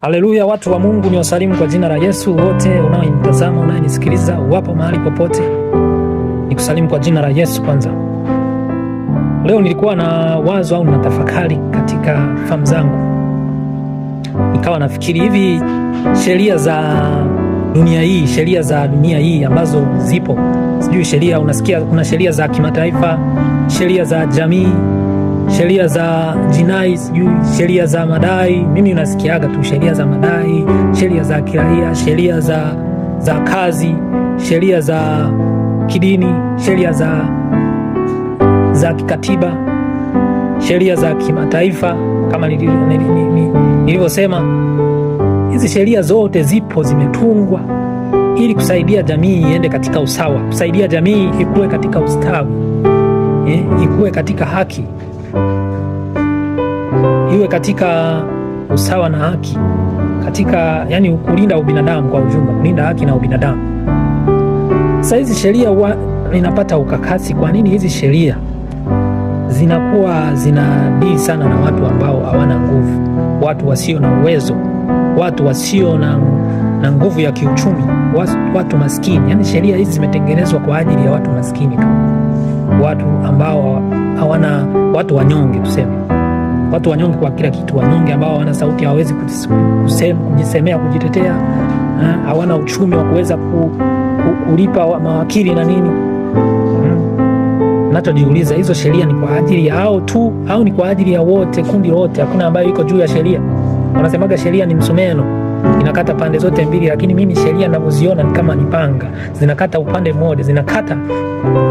Haleluya, watu wa Mungu, ni wasalimu kwa jina la Yesu. Wote unaonitazama, unayenisikiliza, wapo mahali popote, nikusalimu kwa jina la Yesu. Kwanza leo nilikuwa na wazo au na tafakari katika fahamu zangu, nikawa nafikiri hivi, sheria za dunia hii ambazo zipo, sijui sheria, unasikia kuna sheria za kimataifa, sheria za jamii, sheria za jinai, sijui sheria za madai. Mimi nasikiaga tu sheria za madai, sheria za kiraia, sheria za kazi, sheria za kidini, sheria za kikatiba, sheria za kimataifa. Kama nilivyosema, hizi sheria zote zipo, zimetungwa ili kusaidia jamii iende katika usawa, kusaidia jamii ikue katika ustawi, ikue katika haki, iwe katika usawa na haki, katika kulinda ubinadamu kwa ujumla, kulinda haki na ubinadamu. Sasa hizi sheria ninapata ukakasi, kwa nini hizi sheria zinakuwa zinadili sana na watu ambao hawana nguvu, watu wasio na uwezo, watu wasio na nguvu ya kiuchumi, watu maskini. Sheria hizi zimetengenezwa kwa ajili ya watu maskini tu, watu ambao hawana, watu wanyonge, tuseme watu wanyonge kwa kila kitu, wanyonge ambao hawana sauti, hawawezi kujisemea, kujitetea, hawana uchumi wa kuweza kulipa mawakili na nini. Nachojiuliza, hizo sheria ni kwa ajili ya hao tu au ni kwa ajili ya wote, kundi lote? Hakuna ambayo iko juu ya sheria. Wanasemaga sheria ni msumeno, inakata pande zote mbili, lakini mimi sheria ninavyoziona ni kama ni panga, zinakata upande mmoja, zinakata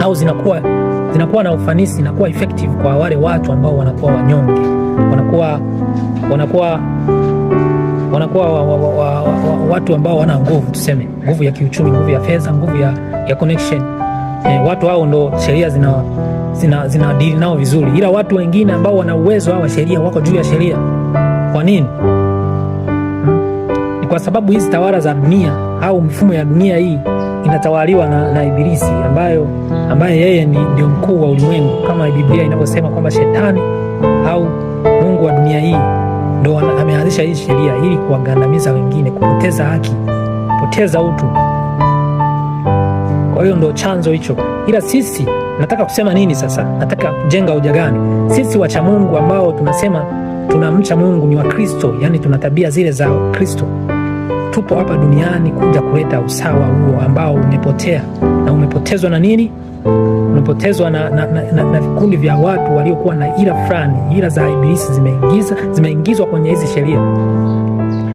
au zinakuwa na ufanisi, zinakuwa effective kwa wale watu ambao wanakuwa wanyonge, wanakuwa watu ambao wana nguvu, tuseme nguvu ya kiuchumi, nguvu ya fedha, nguvu ya connection. Watu hao ndo sheria zina deal nao vizuri, ila watu wengine ambao wana uwezo, hawa sheria wako juu ya sheria. Kwa nini? Ni kwa sababu hizi tawala za dunia au mfumo ya dunia hii inatawaliwa na Ibilisi, ambaye yeye ndio mkuu wa ulimwengu, kama Biblia inavyosema kwamba shetani au mungu wa dunia hii ndo ameanzisha hii sheria ili kuwagandamiza wengine, kupoteza haki, kupoteza utu. Kwa hiyo ndo chanzo hicho. Ila sisi, nataka kusema nini sasa? Nataka kujenga hoja gani? Sisi wacha Mungu ambao tunasema tunamcha Mungu, ni wa Kristo, tuna tabia zile za Kristo, tupo hapa duniani kuja kuleta usawa huo ambao umepotea, na umepotezwa na nini? Umepotezwa na vikundi vya watu waliokuwa na ila fulani, ila za Ibilisi zimeingizwa kwenye hizi sheria.